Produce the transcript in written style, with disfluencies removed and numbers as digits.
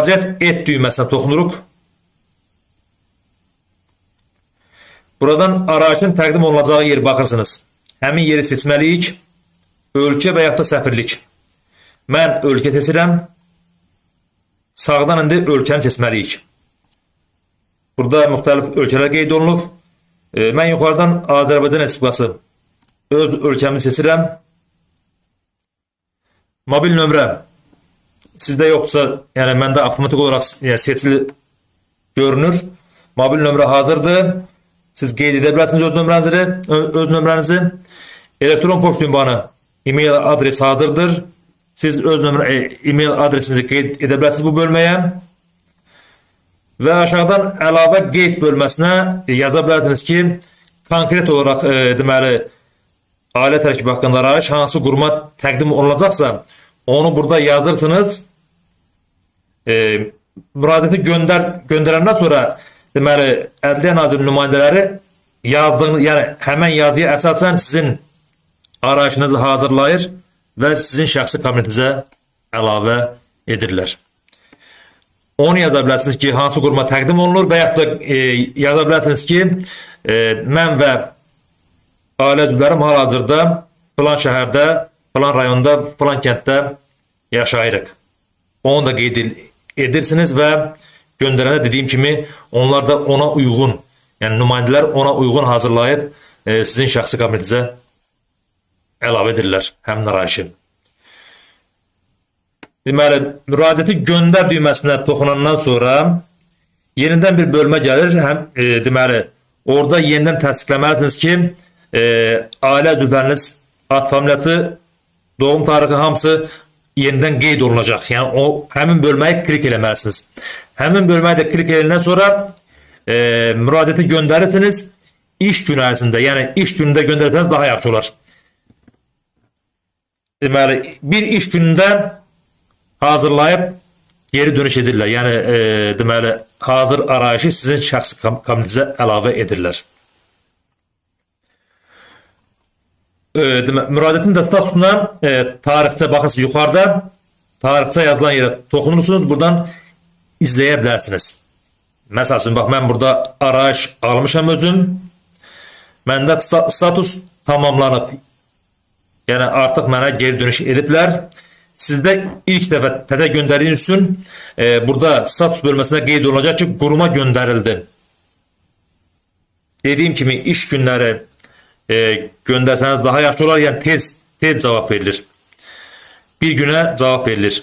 müraciət et düyməsine toxunuruq. Buradan arayışın təqdim olunacağı yeri baxırsınız. Həmin yeri seçməliyik. Ölkə və yaxud da səfirlik. Mən ölkə seçirəm. Sağdan indi ölkəni seçməliyik. Burada müxtəlif ölkələr qeyd olunub. Mən yuxarıdan Azərbaycan Respublikası öz ölkəmi seçirəm. Mobil nömrə sizdə yoxdursa, yəni məndə avtomatik olaraq seçili görünür. Mobil nömrə hazırdır. Siz qeyd edə bilərsiniz öz nömrənizi. Elektron poçt ünvanı, e-mail adresi hazırdır. Siz öz e-mail adresinizi qeyd edə bilərsiniz bu bölməyə. Və aşağıdan əlavə qeyd bölməsinə yaza bilərsiniz ki, konkret olaraq deməli, ailə tərkibi haqqında arayış hansı quruma təqdim olunacaqsa, onu burada yazırsınız. Müraciəti göndərəndən sonra deməli, Ədliyyə Nazirinin nümayəndələri yazdığınız, yəni həmən yazıya əsasən sizin arayışınızı hazırlayır və sizin şəxsi kabinetinizə əlavə edirlər. Onu yaza bilərsiniz ki, hansı quruma təqdim olunur və yaxud da yaza bilərsiniz ki, mən və ailə üzvlərim hal-hazırda filan şəhərdə, filan rayonda, filan kənddə yaşayırıq. Onu da qeyd edirsiniz və göndərəndə dediyim kimi onlar da ona uyğun, yəni nümayəndələr ona uyğun hazırlayıb sizin şəxsi kabinetinizə əlavə edirlər həmin arayışı. Deməli, müraciəti göndər düyməsinə toxunandan sonra yenidən bir bölmə gəlir. Deməli, orada yenidən təsdiqləməlisiniz ki, ailə üzvləriniz, ad familiyası, doğum tarixi hamısı yenidən qeyd olunacaq. Yəni, o həmin bölməyi klik eləməlisiniz. Həmin bölməyi də klik eləyəndən sonra müraciəti göndərirsiniz. İş günü ərzində, yəni iş günündə göndərsəniz daha yaxşı olar. Deməli, bir iş günündə hazırlayıb geri dönüş edirlər. Yəni, deməli, hazır arayışı sizin şəxsi kabinetinizə əlavə edirlər. Müraciətin də statusuna tarixçə baxırsınız yuxarıda. Tarixçə yazılan yerə toxunursunuz. Buradan izləyə bilərsiniz. Məsəl üçün, bax, mən burada arayış almışam özüm. Məndə status tamamlanıb. Yəni, artıq mənə geri dönüş ediblər. Sizdə ilk dəfə təzə göndərdiyiniz üçün burada status bölməsində qeyd olacaq ki, quruma göndərildi. Dediyim kimi iş günləri göndərsəniz daha yaxşı olar, yəni tez cavab verilir. Bir günə cavab verilir.